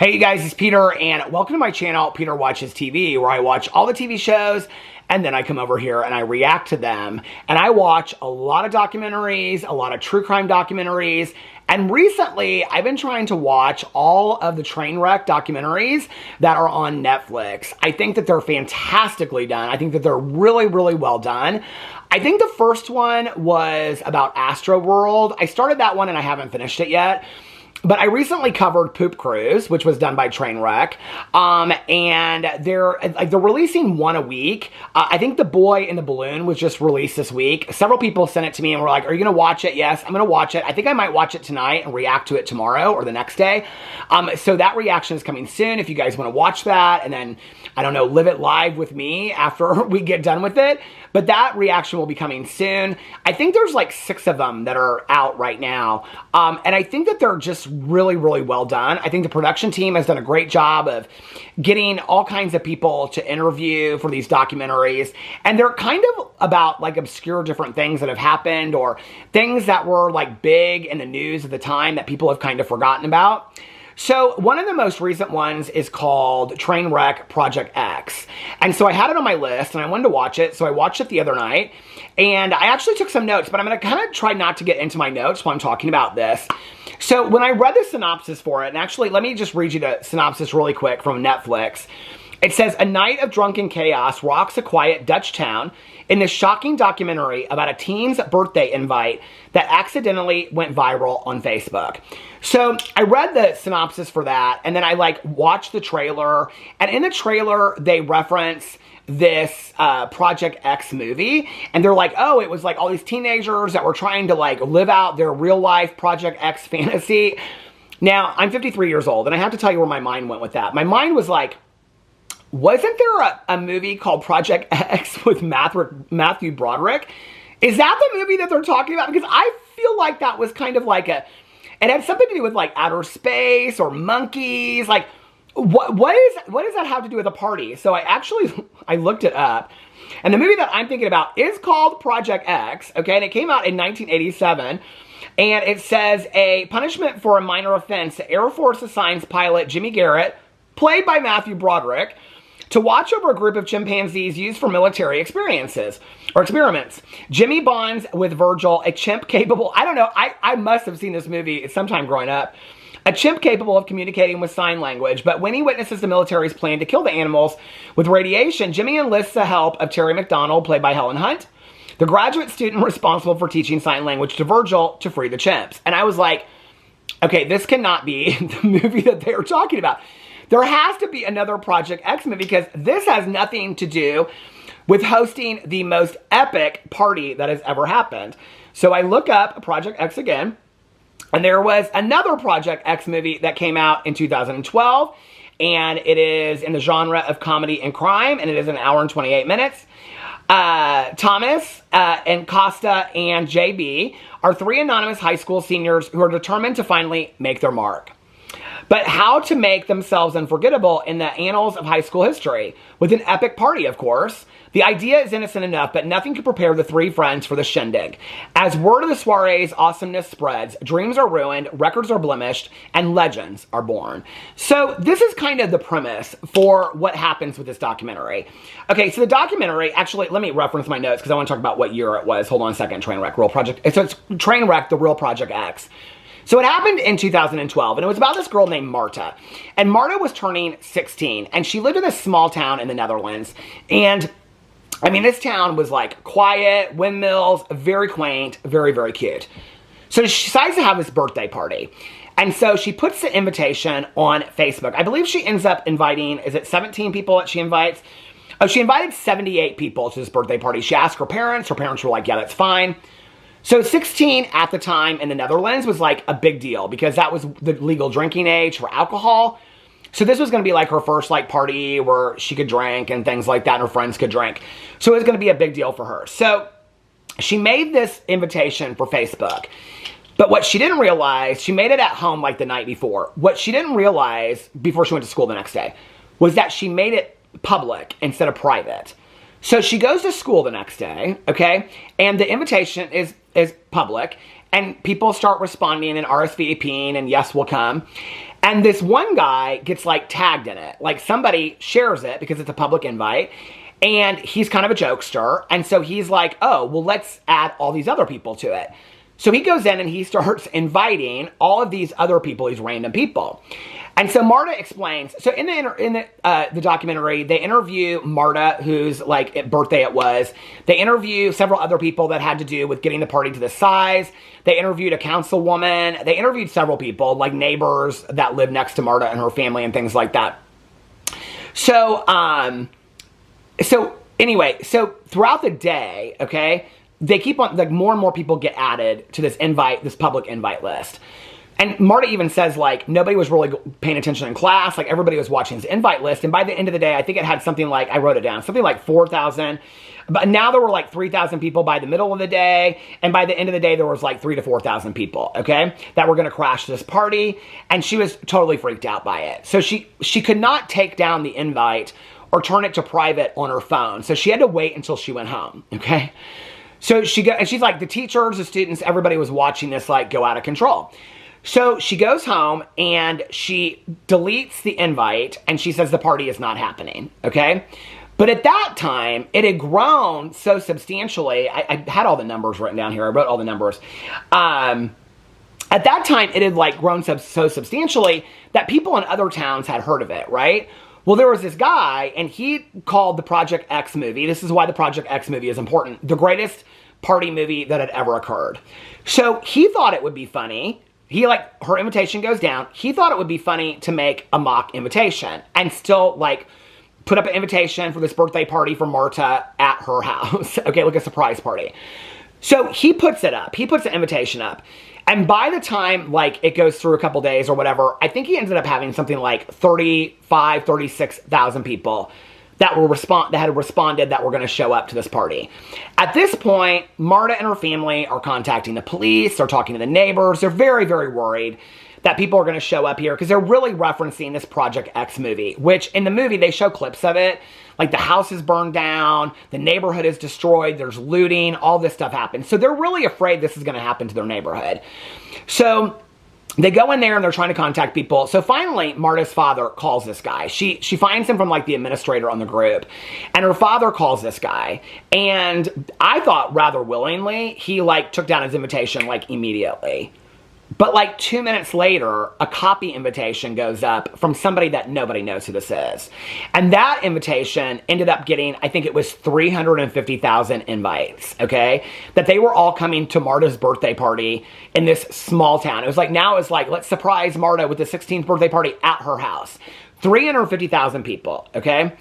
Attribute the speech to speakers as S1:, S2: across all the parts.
S1: Hey you guys, it's Peter and welcome to my channel, Peter Watches TV, where I watch all the TV shows and then I come over here and I react to them. And I watch a lot of documentaries, a lot of true crime documentaries, and recently I've been trying to watch all of the Trainwreck documentaries that are on Netflix. I think that they're fantastically done. I think that they're really, really well done. I think the first one was about Astroworld. I started that one and I haven't finished it yet. But I recently covered Poop Cruise, which was done by Trainwreck, and they're releasing one a week. I think The Boy in the Balloon was just released this week. Several people sent it to me and were like, "Are you going to watch it?" Yes, I'm going to watch it. I think I might watch it tonight and react to it tomorrow or the next day. So that reaction is coming soon if you guys want to watch that, and then, I don't know, live it live with me after we get done with it. But that reaction will be coming soon. I think there's like 6 of them that are out right now. And I think that they're just really, really well done. I think the production team has done a great job of getting all kinds of people to interview for these documentaries. And they're kind of about like obscure different things that have happened or things that were like big in the news at the time that people have kind of forgotten about. So one of the most recent ones is called Trainwreck Project X. And so I had it on my list and I wanted to watch it. So I watched it the other night and I actually took some notes, but I'm going to kind of try not to get into my notes while I'm talking about this. So when I read the synopsis for it, and actually let me just read you the synopsis really quick from Netflix. It says, a night of drunken chaos rocks a quiet Dutch town in this shocking documentary about a teen's birthday invite that accidentally went viral on Facebook. So I read the synopsis for that, and then I watched the trailer, and in the trailer they reference this Project X movie, and they're like, oh, it was like all these teenagers that were trying to like live out their real life Project X fantasy. Now, I'm 53 years old, and I have to tell you where my mind went with that. My mind was like, wasn't there a movie called Project X with Matthew Broderick? Is that the movie that they're talking about? Because I feel like that was kind of like it had something to do with like outer space or monkeys. Like, what does that have to do with a party? So I looked it up. And the movie that I'm thinking about is called Project X, okay? And it came out in 1987. And it says, a punishment for a minor offense, the Air Force assigns pilot Jimmy Garrett, played by Matthew Broderick, to watch over a group of chimpanzees used for military experiences or experiments. Jimmy bonds with Virgil, a chimp capable, I don't know, I must have seen this movie sometime growing up, a chimp capable of communicating with sign language, but when he witnesses the military's plan to kill the animals with radiation, Jimmy enlists the help of Terry McDonald, played by Helen Hunt, the graduate student responsible for teaching sign language to Virgil to free the chimps. And I was like, okay, this cannot be the movie that they are talking about. There has to be another Project X movie because this has nothing to do with hosting the most epic party that has ever happened. So I look up Project X again, and there was another Project X movie that came out in 2012, and it is in the genre of comedy and crime, and it is an hour and 28 minutes. Thomas and Costa and JB are 3 anonymous high school seniors who are determined to finally make their mark. But how to make themselves unforgettable in the annals of high school history. With an epic party, of course. The idea is innocent enough, but nothing could prepare the 3 friends for the shindig. As word of the soiree's awesomeness spreads, dreams are ruined, records are blemished, and legends are born. So this is kind of the premise for what happens with this documentary. Okay, so the documentary, actually, let me reference my notes because I want to talk about what year it was. Hold on a second, Trainwreck, Real Project. So it's Trainwreck, the Real Project X. So it happened in 2012, and it was about this girl named Marta. And Marta was turning 16, and she lived in this small town in the Netherlands. And, I mean, this town was like quiet, windmills, very quaint, very, very cute. So she decides to have this birthday party. And so she puts the invitation on Facebook. I believe she ends up inviting, is it 17 people that she invites? Oh, she invited 78 people to this birthday party. She asked her parents. Her parents were like, yeah, that's fine. So 16 at the time in the Netherlands was like a big deal because that was the legal drinking age for alcohol. So this was going to be like her first like party where she could drink and things like that and her friends could drink. So it was going to be a big deal for her. So she made this invitation for Facebook. But what she didn't realize, she made it at home like the night before. What she didn't realize before she went to school the next day was that she made it public instead of private. So she goes to school the next day, okay? And the invitation is public. And people start responding and RSVPing and yes, we'll come. And this one guy gets like tagged in it. Like somebody shares it because it's a public invite. And he's kind of a jokester. And so he's like, oh, well, let's add all these other people to it. So he goes in and he starts inviting all of these other people, these random people. And so Marta explains, so in the documentary, they interview Marta, whose like birthday it was. They interview several other people that had to do with getting the party to the size. They interviewed a councilwoman. They interviewed several people, like neighbors that live next to Marta and her family and things like that. So, anyway, so throughout the day, okay, they keep on, like more and more people get added to this public invite list. And Marta even says, like, nobody was really paying attention in class. Like, everybody was watching this invite list. And by the end of the day, I think it had something like, I wrote it down, something like 4,000. But now there were like 3,000 people by the middle of the day. And by the end of the day, there was like 3,000 to 4,000 people, okay, that were going to crash this party. And she was totally freaked out by it. So she could not take down the invite or turn it to private on her phone. So she had to wait until she went home, okay? So and she's like, the teachers, the students, everybody was watching this like go out of control. So she goes home and she deletes the invite and she says the party is not happening, okay? But at that time, it had grown so substantially. I had all the numbers written down here. I wrote all the numbers. At that time, it had like grown so substantially that people in other towns had heard of it, right? Well, there was this guy, and he called the Project X movie. This is why the Project X movie is important. The greatest party movie that had ever occurred. So he thought it would be funny. Her invitation goes down. He thought it would be funny to make a mock invitation and still, like, put up an invitation for this birthday party for Marta at her house. Okay, like a surprise party. So he puts it up. He puts the invitation up. And by the time, like, it goes through a couple days or whatever, I think he ended up having something like 36,000 people that had responded that were going to show up to this party. At this point, Marta and her family are contacting the police. They're talking to the neighbors. They're very, very worried that people are going to show up here because they're really referencing this Project X movie, which in the movie, they show clips of it. Like the house is burned down, the neighborhood is destroyed, there's looting, all this stuff happens. So they're really afraid this is going to happen to their neighborhood. So they go in there and they're trying to contact people. So finally, Marta's father calls this guy. She finds him from like the administrator on the group. And her father calls this guy. And I thought rather willingly, he like took down his invitation like immediately. But like 2 minutes later, a copy invitation goes up from somebody that nobody knows who this is. And that invitation ended up getting, I think it was 350,000 invites, okay? That they were all coming to Marta's birthday party in this small town. It was like, now it's like, let's surprise Marta with the 16th birthday party at her house. 350,000 people, okay?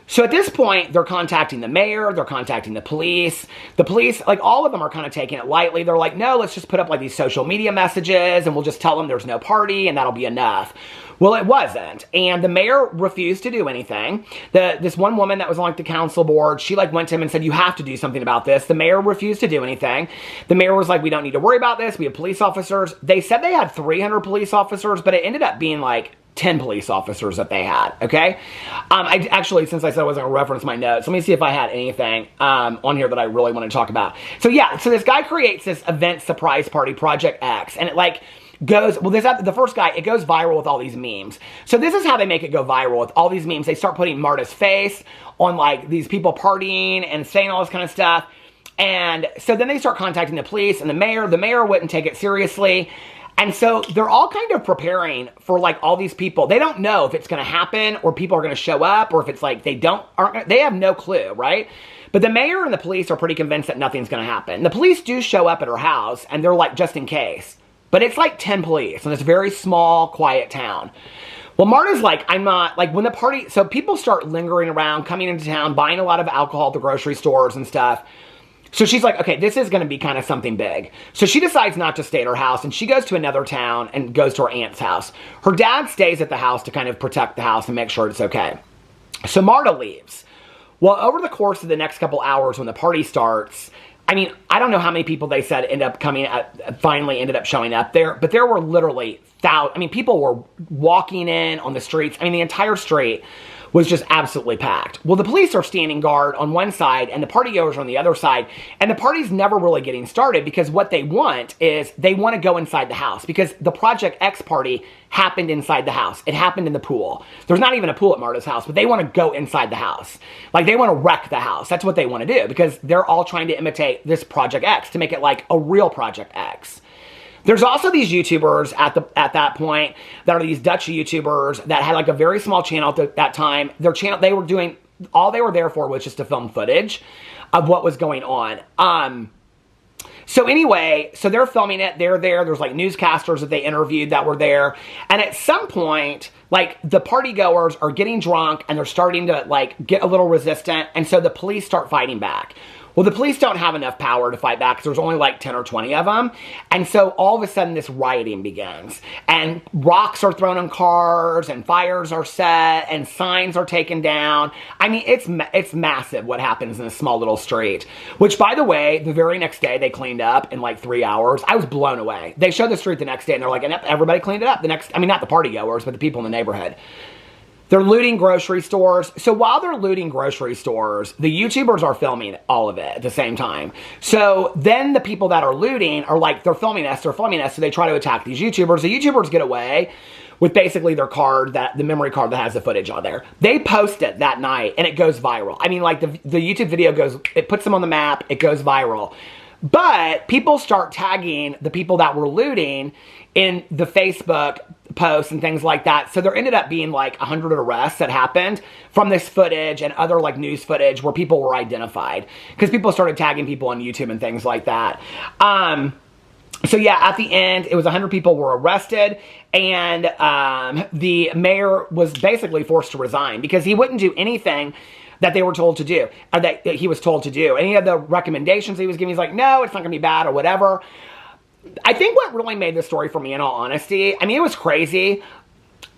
S1: So at this point, they're contacting the mayor, they're contacting the police. The police, like all of them are kind of taking it lightly. They're like, no, let's just put up like these social media messages and we'll just tell them there's no party and that'll be enough. Well, it wasn't. And the mayor refused to do anything. This one woman that was on like the council board, she like went to him and said, you have to do something about this. The mayor refused to do anything. The mayor was like, we don't need to worry about this. We have police officers. They said they had 300 police officers, but it ended up being like 10 police officers that they had, okay? I actually, since I said I wasn't going to reference my notes, let me see if I had anything on here that I really want to talk about. So yeah, so this guy creates this event surprise party, Project X, and it like goes, well, the first guy, it goes viral with all these memes. So this is how they make it go viral with all these memes. They start putting Marta's face on like these people partying and saying all this kind of stuff. And so then they start contacting the police and the mayor. The mayor wouldn't take it seriously. And so they're all kind of preparing for like all these people. They don't know if it's going to happen or people are going to show up or if it's like they have no clue, right? But the mayor and the police are pretty convinced that nothing's going to happen. The police do show up at her house and they're like, just in case. But it's like 10 police in this very small, quiet town. Well, Marta's like, I'm not, like when the party, so people start lingering around, coming into town, buying a lot of alcohol at the grocery stores and stuff. So she's like, okay, this is going to be kind of something big. So she decides not to stay at her house, and she goes to another town and goes to her aunt's house. Her dad stays at the house to kind of protect the house and make sure it's okay. So Marta leaves. Well, over the course of the next couple hours when the party starts, I mean, I don't know how many people they said finally ended up showing up there, but there were literally thousands. I mean, people were walking in on the streets. I mean, the entire street was just absolutely packed. Well, the police are standing guard on one side and the partygoers on the other side, and the party's never really getting started because what they want is they want to go inside the house because the Project X party happened inside the house. It happened in the pool. There's not even a pool at Marta's house, but they want to go inside the house. Like, they want to wreck the house. That's what they want to do because they're all trying to imitate this Project X to make it like a real Project X. There's also these YouTubers at that point that are these Dutch YouTubers that had like a very small channel at that time. Their channel, they were doing, all they were there for was just to film footage of what was going on. So anyway, so they're filming it, they're there, there's like newscasters that they interviewed that were there, and at some point, like, the partygoers are getting drunk and they're starting to like get a little resistant, and so the police start fighting back. Well, the police don't have enough power to fight back because there's only like 10 or 20 of them. And so all of a sudden this rioting begins. And rocks are thrown on cars and fires are set and signs are taken down. I mean, it's massive what happens in a small little street. Which, by the way, the very next day they cleaned up in like 3 hours. I was blown away. They showed the street the next day and they're like, and everybody cleaned it up. I mean, not the partygoers, but the people in the neighborhood. They're looting grocery stores. So while they're looting grocery stores, the YouTubers are filming all of it at the same time. So then the people that are looting are like, they're filming us, so they try to attack these YouTubers. The YouTubers get away with basically their card, the memory card that has the footage on there. They post it that night and it goes viral. I mean, like, the YouTube video it puts them on the map, it goes viral. But people start tagging the people that were looting in the Facebook posts and things like that. So there ended up being like 100 arrests that happened from this footage and other like news footage where people were identified because people started tagging people on YouTube and things like that. So yeah, at the end, it was 100 people were arrested, and the mayor was basically forced to resign because he wouldn't do anything that they were told to do, or that he was told to do. Any of the recommendations he was giving, he's like, no, it's not gonna be bad or whatever. I think what really made this story for me, in all honesty, I mean, it was crazy.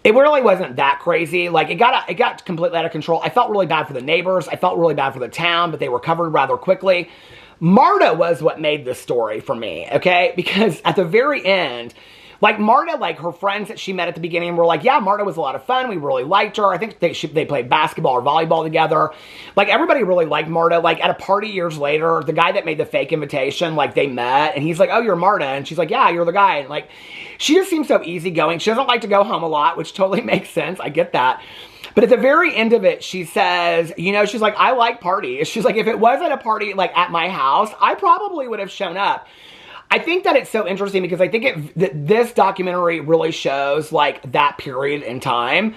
S1: It really wasn't that crazy. Like, it got completely out of control. I felt really bad for the neighbors. I felt really bad for the town, but they recovered rather quickly. Marta was what made this story for me, okay? Because at the very end, like, Marta, like, her friends that she met at the beginning were like, yeah, Marta was a lot of fun. We really liked her. I think they played basketball or volleyball together. Like, everybody really liked Marta. Like, at a party years later, the guy that made the fake invitation, like, they met, and he's like, oh, you're Marta. And she's like, yeah, you're the guy. And, like, she just seems so easygoing. She doesn't like to go home a lot, which totally makes sense. I get that. But at the very end of it, she says, you know, she's like, I like parties. She's like, if it wasn't a party, like, at my house, I probably would have shown up. I think that it's so interesting because I think this documentary really shows like that period in time.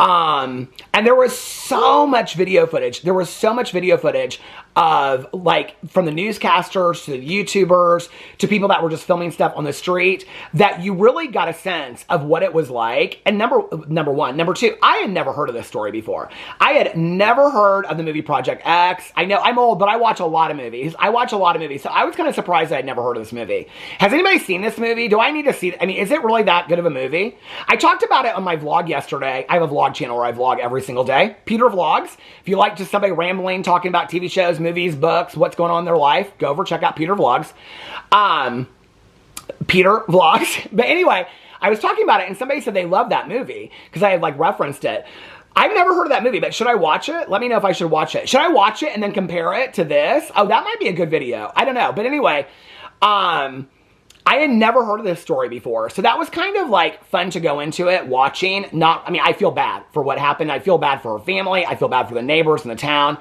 S1: And there was so much video footage. There was so much video footage of, like, from the newscasters to the YouTubers to people that were just filming stuff on the street, that you really got a sense of what it was like. And number one. Number two, I had never heard of this story before. I had never heard of the movie Project X. I know I'm old, but I watch a lot of movies. So I was kind of surprised I had never heard of this movie. Has anybody seen this movie? Do I need to see it? I mean, is it really that good of a movie? I talked about it on my vlog yesterday. I have a vlog channel where I vlog every single day. Peter Vlogs. If you like just somebody rambling, talking about TV shows, movies, books, what's going on in their life, go over, check out Peter Vlogs. Peter Vlogs. But anyway, I was talking about it and somebody said they loved that movie because I had like referenced it. I've never heard of that movie, but should I watch it? Let me know if I should watch it. Should I watch it and then compare it to this? Oh, that might be a good video. I don't know. But anyway, I had never heard of this story before. So that was kind of like fun to go into it, watching. I feel bad for what happened. I feel bad for her family. I feel bad for the neighbors in the town.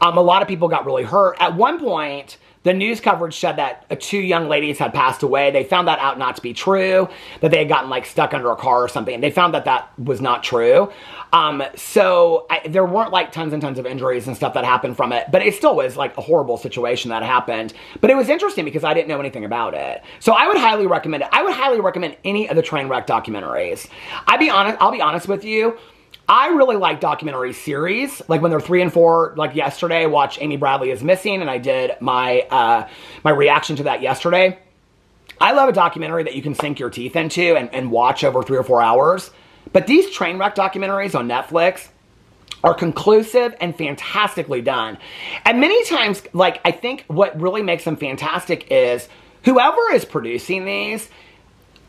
S1: A lot of people got really hurt. At one point, the news coverage said that 2 young ladies had passed away. They found that out not to be true, that they had gotten like stuck under a car or something. They found that that was not true. There weren't like tons and tons of injuries and stuff that happened from it, but it still was like a horrible situation that happened. But it was interesting because I didn't know anything about it. So I would highly recommend it. I would highly recommend any of the Trainwreck documentaries. I'll be honest with you. I really like documentary series, like when they're 3 and 4. Like yesterday, I watched Amy Bradley is Missing, and I did my my reaction to that yesterday. I love a documentary that you can sink your teeth into and watch over 3 or 4 hours. But these Trainwreck documentaries on Netflix are conclusive and fantastically done. And many times, like, I think what really makes them fantastic is whoever is producing these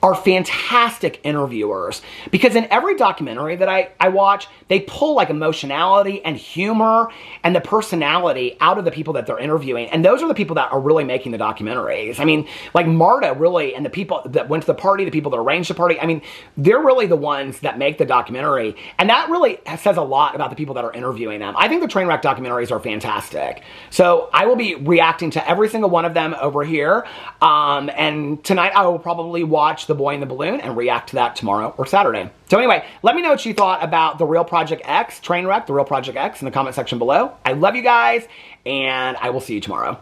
S1: are fantastic interviewers, because in every documentary that I watch, they pull like emotionality and humor and the personality out of the people that they're interviewing. And those are the people that are really making the documentaries. I mean, like Marta really, and the people that went to the party, the people that arranged the party, I mean, they're really the ones that make the documentary. And that really says a lot about the people that are interviewing them. I think the Trainwreck documentaries are fantastic. So I will be reacting to every single one of them over here. And tonight I will probably watch The Boy in the Balloon and react to that tomorrow or Saturday. So anyway, let me know what you thought about The Real Project X, Trainwreck, The Real Project X in the comment section below. I love you guys, and I will see you tomorrow.